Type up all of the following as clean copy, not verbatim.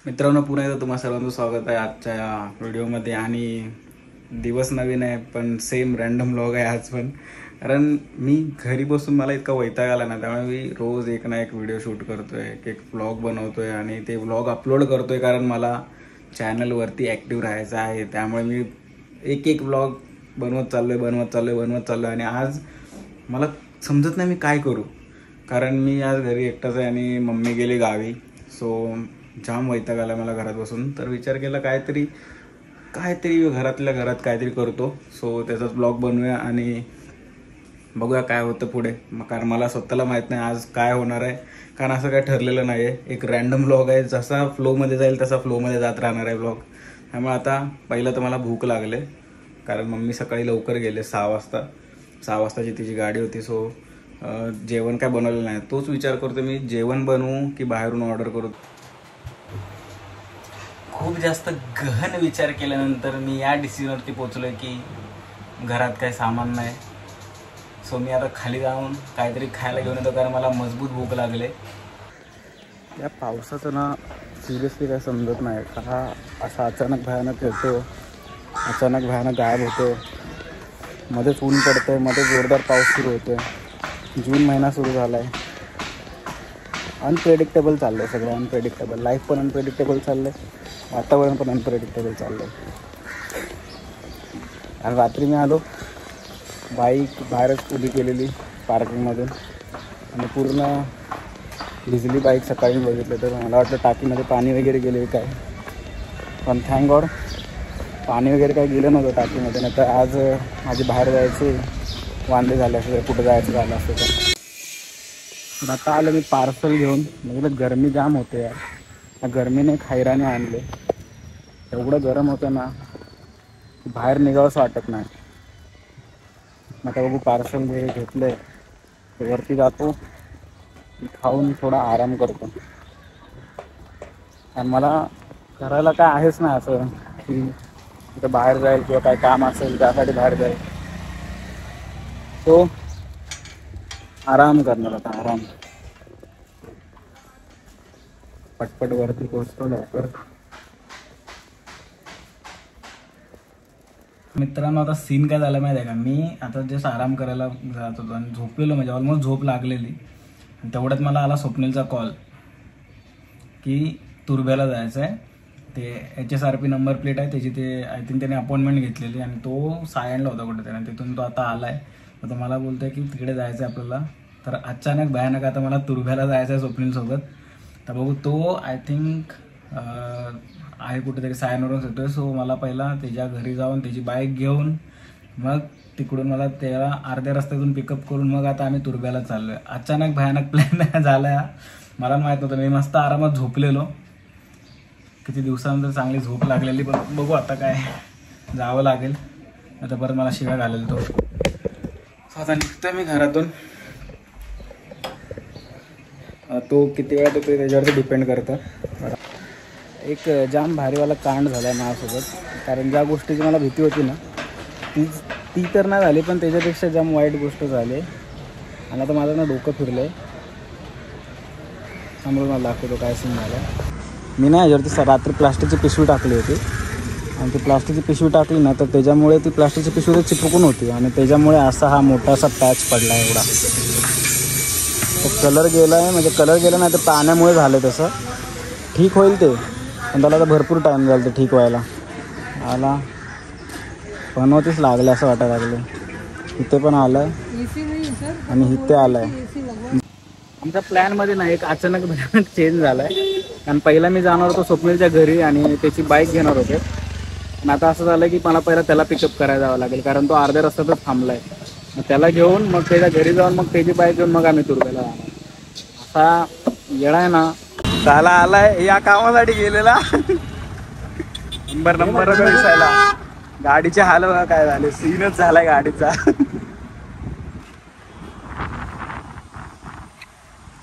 मित्रांनो, पुन्हा एकदा तुम्हा सर्वांचं स्वागत आहे आजच्या या व्हिडिओमध्ये. आणि दिवस नवीन आहे पण सेम रॅन्डम व्लॉग आहे आज पण. कारण मी घरी बसून मला इतका वैताग आला ना, त्यामुळे मी रोज एक ना एक व्हिडिओ शूट करतोय, एक व्लॉग बनवतोय आणि ते व्लॉग अपलोड करतोय. कारण मला चॅनलवरती ॲक्टिव्ह राहायचं आहे, त्यामुळे मी एक व्लॉग बनवत चाललोय. आणि आज मला समजत नाही मी काय करू, कारण मी आज घरी एकटाच आहे आणि मम्मी गेली गावी. सो जाम वैताग आला मला घरात बसून. तर विचार केला काहीतरी घरातल्या घरात काहीतरी करतो. सो त्याचाच ब्लॉग बनवूया आणि बघूया काय होतं पुढे. कारण मला स्वतःला माहीत नाही आज काय होणार आहे, कारण असं काय ठरलेलं नाही आहे. एक रॅन्डम ब्लॉग आहे, जसा फ्लोमध्ये जाईल तसा फ्लोमध्ये जात राहणार आहे ब्लॉग. त्यामुळे आता पहिलं तर मला भूक लागले, कारण मम्मी सकाळी लवकर गेले 6 वाजताची तिची गाडी होती. सो जेवण काय बनवलेलं नाही, तोच विचार करतो मी जेवण बनवू की बाहेरून ऑर्डर करू. खूप जास्त गहन विचार केल्यानंतर मी या डिसिजनवरती पोचलो आहे की घरात काही सामान नाही. सो मी आता खाली जाऊन काहीतरी खायला घेऊन येतो, कारण मला मजबूत भूक लागले. या पावसाचं ना सिरियसली काय समजत नाही का, असा अचानक भयानक येतो, अचानक भयानक गायब होतो, मध्येच ऊन पडतंय, मध्ये जोरदार पाऊस सुरू होतोय. जून महिना सुरू झाला आहे. अनप्रेडिक्टेबल चाललं आहे सगळं, अनप्रेडिक्टेबल. लाईफ पण अनप्रेडिक्टेबल चाललं आहे, वातावरण पण अनप्रेडिक्टेबल चाललं आहे. आणि रात्री मी आलो, बाईक बाहेरच उभी केलेली पार्किंगमधून आणि पूर्ण भिजली बाईक. सकाळी बघितलं तर मला वाटलं टाकीमध्ये पाणी वगैरे गेले काय, पण थँक गॉड पाणी वगैरे काही गेलं नव्हतं टाकीमध्ये. नाही तर आज माझे बाहेर जायचे वांदे झाले असते, कुठं जायचं झालं असतं तर. आता आलं मी पार्सल घेऊन. म्हणजे गरमी जाम होते यार, त्या गरमीने खैराने आणले. एवढं गरम होतं ना, बाहेर निघावंसं वाटत नाही. आता बघू पार्सल घेतलंय, वरती जातो, खाऊन थोडा आराम करतो. आणि मला करायला काय आहेच नाही असं की तिथं बाहेर जाईल किंवा काय काम असेल त्यासाठी बाहेर जाईल. तो आराम करणार आता, आराम. पटपट वरती पोहोचतो लवकर. मित्रांनो, आता सीन काय झाला माहिती आहे का, मी आता जस्ट आराम करायला जात होतो आणि झोपलेलो, म्हणजे ऑलमोस्ट झोप लागलेली. तेवढ्यात मला आला स्वप्नीलचा कॉल की तुर्भ्याला जायचं आहे. ते HSRP नंबर प्लेट आहे त्याची, ते आय थिंक त्याने अपॉइंटमेंट घेतलेली आणि तो सायनला होता कुठे आणि तिथून तो आता आला आहे. तर मला बोलतो आहे की तिकडे जायचं आहे आपल्याला. तर अचानक भयानक आता मला तुर्भ्याला जायचं आहे स्वप्नीलसोबत. तर बघू, तो आय थिंक आहे कुठेतरी सायनवरून येतोय. सो मला पहिला त्याच्या घरी जाऊन त्याची बाईक घेऊन मग तिकडून मला त्याला अर्ध्या रस्त्यातून पिकअप करून मग आता आम्ही तुर्भ्याला चाललोय. अचानक भयानक प्लॅन झाला, मला माहीत नव्हतं. मी मस्त आरामात झोपलेलो, किती दिवसानंतर चांगली झोप लागलेली. पण बघू आता काय, जावं लागेल. आता परत मला शिव्या घालेल तो. आता निघतोय मी घरातून. तो किती वेळा येतो त्याच्यावरती डिपेंड करतं. एक जाम भारीवाला कांड झाला आहे माझ्यासोबत. कारण ज्या गोष्टीची मला भीती होती ना, ती तर नाही झाली, पण त्याच्यापेक्षा जाम वाईट गोष्ट झाली. आणि आता माझं ना डोकं फिरलं आहे. समोर मला दाखवतो काय सीन झाला. मी ना याच्यावरती रात्री प्लास्टिकची पिशवी टाकली होती आणि ती प्लास्टिकची पिशवी टाकली ना, तर त्याच्यामुळे ती प्लास्टिकची पिशवी चिपकून होती आणि त्याच्यामुळे असा हा मोठासा पॅच पडला आहे एवढा. तो कलर गेला आहे, म्हणजे कलर गेला नाही तर पाण्यामुळे झालं तसं. ठीक होईल ते, पण त्याला आता भरपूर टाईम झाला ते ठीक व्हायला. आला बनवतीच लागलं असं वाटायला लागलं. इथे पण आलं आहे आणि इथे आलं आहे. आमच्या प्लॅनमध्ये ना एक अचानक भयानक चेंज झाला आहे. कारण पहिला मी जाणार होतो स्वप्नीलच्या घरी आणि त्याची बाईक घेणार होते. पण आता असं झालं की मला पहिला त्याला पिकअप करायला जावं लागेल, कारण तो अर्ध्या रस्त्यातच थांबला आहे. मग त्याला घेऊन मग त्याच्या घरी जाऊन मग त्याची बाईक घेऊन मग आम्ही तुर्भ्याला जाणार. असा येळा आहे ना, त्याला आलाय या कामासाठी गेलेला. नंबर दिसायला. गाडीचे हाल बघा काय झाले, सीनच झालाय गाडीचा.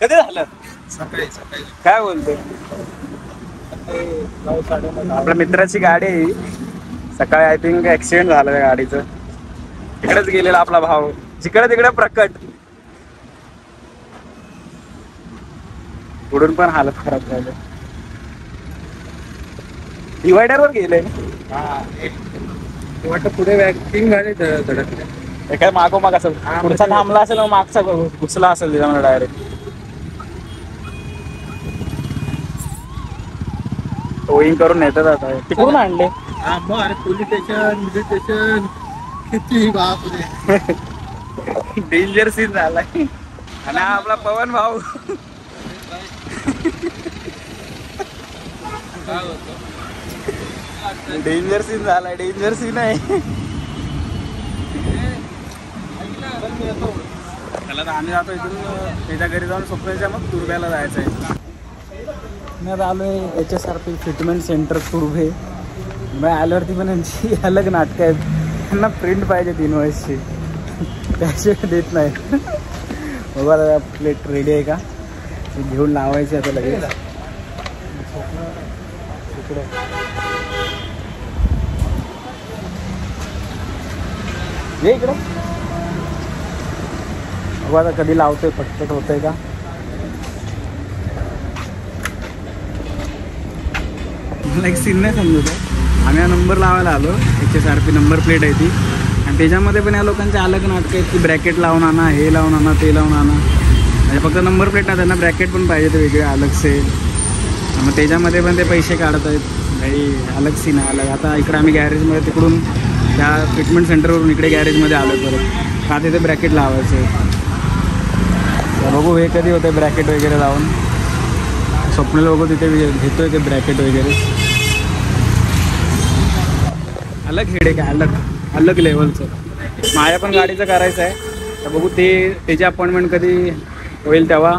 कधी झालं? सकाळी. काय बोलतोय? आपल्या मित्राची गाडी आहे. सकाळी आय थिंक ऍक्सिडेंट झालं त्या गाडीचं. तिकडेच गेलेला आपला भाऊ, जिकडे तिकडे प्रकट. पुढून पण हालत खराब झाली. डिवायडर वर गेले. वाटतं पुढे तीन गाडी धडकल्या. हे काय मागोमाग असेल, पुढचा थांबला असेल मग मागचा घुसला असेल त्याच्यामध्ये डायरेक्ट. टोईंग करून नेतात आता. तिकडून आणले. अरे पोलीस स्टेशन किती बापरे. डेंजर सीन झाला. आणि आपला पवन भाऊ डेंजर सीन झालाय. डेंजर सीन आहे. त्याला आम्ही जातो इथून त्याच्या घरी जाऊन स्वप्नाच्या मग तुर्ब्याला जायचं आहे. मी आता आलो आहे HSRP ट्रीटमेंट सेंटर तुर्भे. मग आल्यावरती पण यांची अलग नाटकं आहेत. त्यांना प्रिंट पाहिजे 3 वर्षची, त्याशिवाय देत नाही. बघा प्लेट रेडी आहे का, घेऊन लावायची आता लगेच. ये इकडे. बघा आता कधी लावतोय, पटपट होतंय का. मला एक सीन नाही समजत आहे. आम्ही हा नंबर लावायला आलो, HSRP नंबर प्लेट आहे ती. आणि त्याच्यामध्ये पण या लोकांचे अलग नाटक आहेत की ब्रॅकेट लावून आणा, हे लावून आणा, ते लावून आणा. म्हणजे फक्त नंबर प्लेट ना, त्यांना ब्रॅकेट पण पाहिजे ते वेगळे अलगसे. मग त्याच्यामध्ये पण ते पैसे काढत आहेत. काही अलग सीन आहे अलग. आता इकडे आम्ही गॅरेजमध्ये तिकडून त्या ट्रीटमेंट सेंटरवरून इकडे गॅरेजमध्ये आलो परत. का तिथे ब्रॅकेट लावायचं आहे. बघू हे कधी होतं ब्रॅकेट वगैरे लावून. स्वप्नाला बघू तिथे घेतोय ते ब्रॅकेट वगैरे. अलग हेडेक आहे, अलग लेवलचं. माझ्या पण गाडीचं करायचं आहे. तर बघू त्याची अपॉइंटमेंट कधी होईल तेव्हा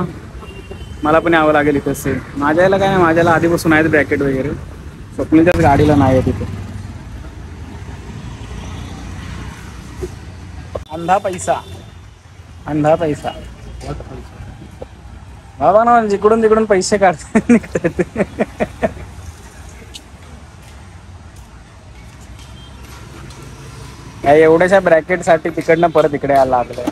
मला पण यावं लागेल इथंच. माझ्या याला काय नाही, माझ्याला आधीपासून आहेत ब्रॅकेट वगैरे. स्वप्नाच्याच गाडीला नाही आहे तिथे. अंधा पैसा बाबा ना, जिकडून तिकडून पैसे काढतात निघतात. एवढ्याशा ब्रॅकेट साठी तिकडनं परत इकडे यायला लागलं.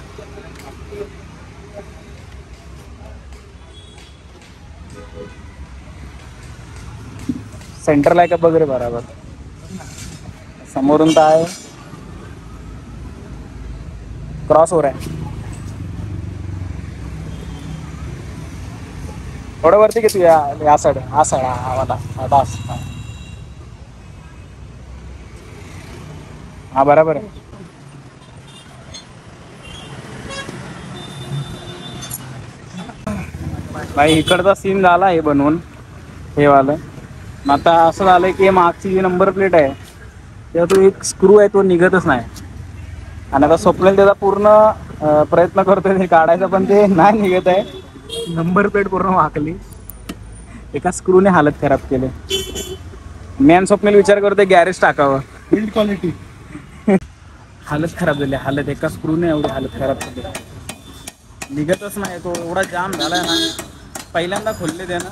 सेंटरला आहे का बघ रे बरोबर. समोरून तर आहे, क्रॉस हो रहा है. थोडं वरती घेतो या साईड. हा साईड वाला. हा बरोबर आहे. भाई इकडचा सीन झाला हे बनवून, हे वालं. आता असं झालंय की मागची जी नंबर प्लेट आहे तेव्हा तो एक स्क्रू आहे तो निघतच नाही. आणि आता स्वप्नील त्याचा पूर्ण प्रयत्न करतोय ते काढायचा, पण ते नाही निघत आहे. नंबर प्लेट पूर्ण वाकली. एका स्क्रूने हालत खराब केले. मी आणि स्वप्नील विचार करतोय गॅरेज टाकावं. बिल्ड क्वालिटी हालत खराब झाली. हालत एका स्क्रूने एवढी हालत खराब झाली. निघतच नाही. तो एवढा जाम झालाय ना. पहिल्यांदा खोलले त्यानं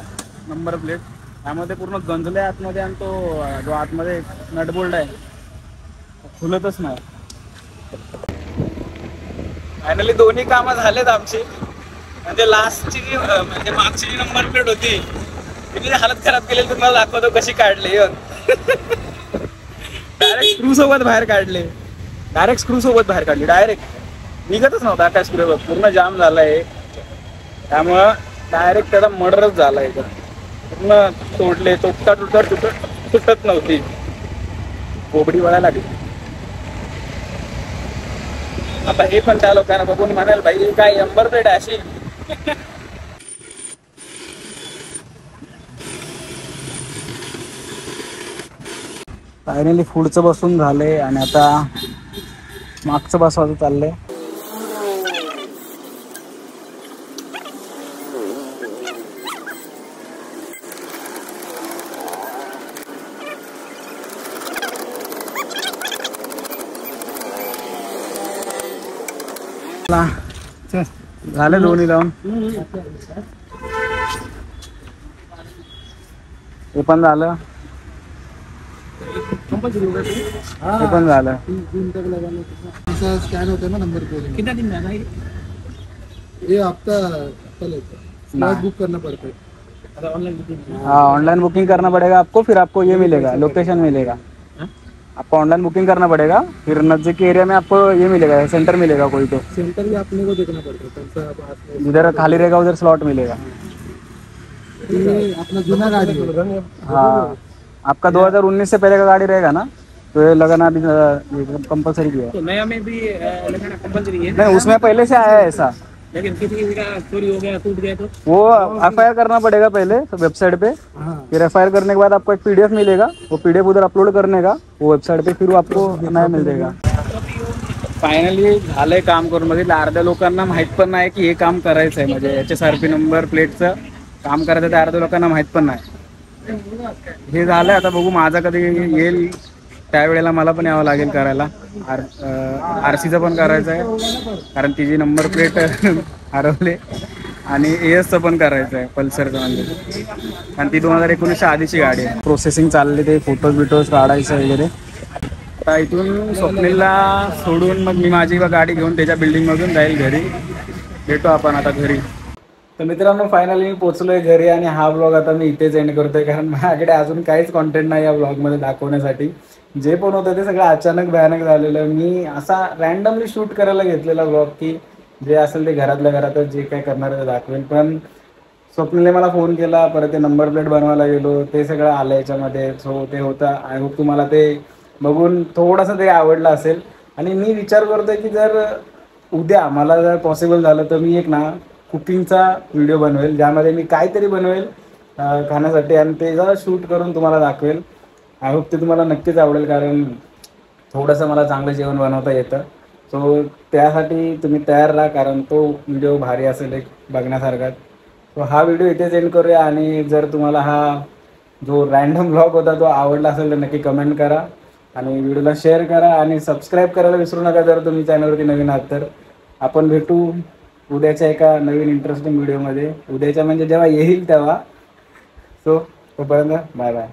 नंबर प्लेट, त्यामध्ये पूर्ण गंजले आतमध्ये. आणि तो जो आतमध्ये नटबोल्ट आहे खुलतच नाही. फायनली दोन्ही कामं झालेत आमची. म्हणजे लास्टची जी म्हणजे मागची जी नंबर प्लेट होती तिची हालत खराब केलेली तुम्हाला दाखवतो कशी काढली. डायरेक्ट स्क्रू सोबत बाहेर काढली. डायरेक्ट निघतच नव्हता काय स्क्रू. पूर्ण जाम झालाय. त्यामुळं डायरेक्ट त्याचा मर्डरच झालाय. पूर्ण तोडले. तुटत नव्हती. कोबडी वळायला लागली. आता हे पण त्या लोकांना बघून म्हणाल भाई काय नंबर प्लेट अशी. फायनली पुढचं बसून झालंय आणि आता मागचं बसवायचं चाललंय. झालं दोन्ही लावून. हे पण झालं. हे पण झालं. स्कैन होता है ना नंबर प्लेट. कितना दिन में आना है ये हफ्ता कल होता है. बुक करना पड़ता है. Online booking. हाँ ऑनलाइन बुकिंग करना पड़ेगा आपको, फिर आपको ये मिलेगा, लोकेशन मिलेगा। आपको ऑनलाइन बुकिंग करना पड़ेगा, फिर नज़दीक के एरिया में आपको ये मिलेगा, सेंटर मिलेगा कोई तो, सेंटर भी अपने को देखना पड़ता है कौन सा आपने जिधर खाली रहेगा उधर स्लॉट मिलेगा। ये अपना जुना गाड़ी है। हाँ आपका 2019 से पहले का गाड़ी रहेगा ना, तो ये लगाना अभी कंपलसरी किया है। तो नया में भी लगाना कंपलसरी है। नहीं उसमें पहले से आया है ऐसा, लेकिन किसी का चोरी हो गया, टूट गया तो वो एफआईआर करना पड़ेगा पहले तो वेबसाइट पे, हाँ। फिर एफआईआर करने के बाद आपको एक पीडीएफ मिलेगा, वो पीडीएफ उधर अपलोड करने का वो वेबसाइट पे, फिर वो आपको नया मिल जाएगा। फायनली झालंय काम करून, बघितलं अर्ध्या लोकांना माहित पण नाही की हे काम करायचं आहे, म्हणजे HSRP नंबर प्लेटचं काम करायचं ते अर्ध्या लोकांना माहित पण नाही। हे झालंय, आता बघू माझा कधी येईल त्यावेळेला मला पण यावं लागेल करायला। RCचं पण करायचं आहे कारण तिची नंबर प्लेट हरवले, आणि ASचं पण करायचं आहे पल्सरचं, म्हणजे कारण ती 2019 आधीची गाडी आहे। प्रोसेसिंग चालली, ते फोटोज बिटोज काढायचं वगैरे। आता इथून स्वप्नीलला सोडून मग मी माझी गाडी घेऊन त्याच्या बिल्डिंगमधून जाईल घरी, भेटू आपण आता घरी। तर मित्रांनो फायनली मी पोचलोय घरी, आणि हा ब्लॉग आता मी इथेच एंड करतोय कारण माझ्याकडे अजून काहीच कॉन्टेंट नाही या ब्लॉगमध्ये दाखवण्यासाठी। जे पण होतं ते सगळं अचानक भयानक झालेलं, मी असा रँडमली शूट करायला घेतलेला ब्लॉग की जे असेल ते घरातल्या घरातच जे काय करणार आहे ते दाखवेल, पण स्वप्नीलने मला फोन केला, परत ते नंबर प्लेट बनवायला गेलो, ते सगळं आलं याच्यामध्ये। सो ते होतं, आय होप तुम्हाला ते बघून थोडंसं ते आवडलं असेल। आणि मी विचार करतोय की जर उद्या मला जर पॉसिबल झालं तर मी एक ना कुकिंगचा व्हिडिओ बनवेल, ज्यामध्ये मी काहीतरी बनवेल खाण्यासाठी, आणि ते जरा शूट करून तुम्हाला दाखवेल। आय होप ते तुम्हाला नक्कीच आवडेल, कारण थोडंसं मला चांगलं जेवण बनवता येतं। सो त्यासाठी तुम्ही तयार राहा, कारण तो व्हिडिओ भारी असेल एक बघण्यासारखा। सो हा व्हिडिओ इथेच एंड करूया, आणि जर तुम्हाला हा जो रँडम ब्लॉग होता तो आवडला असेल तर नक्की कमेंट करा, आणि व्हिडिओला शेअर करा, आणि सबस्क्राईब करायला विसरू नका जर तुम्ही चॅनलवरती नवीन आहात तर। आपण भेटू उद्याच्या एका नवीन इंटरेस्टिंग व्हिडिओमध्ये, उद्याच्या म्हणजे जेव्हा येईल तेव्हा। सो तोपर्यंत बाय बाय।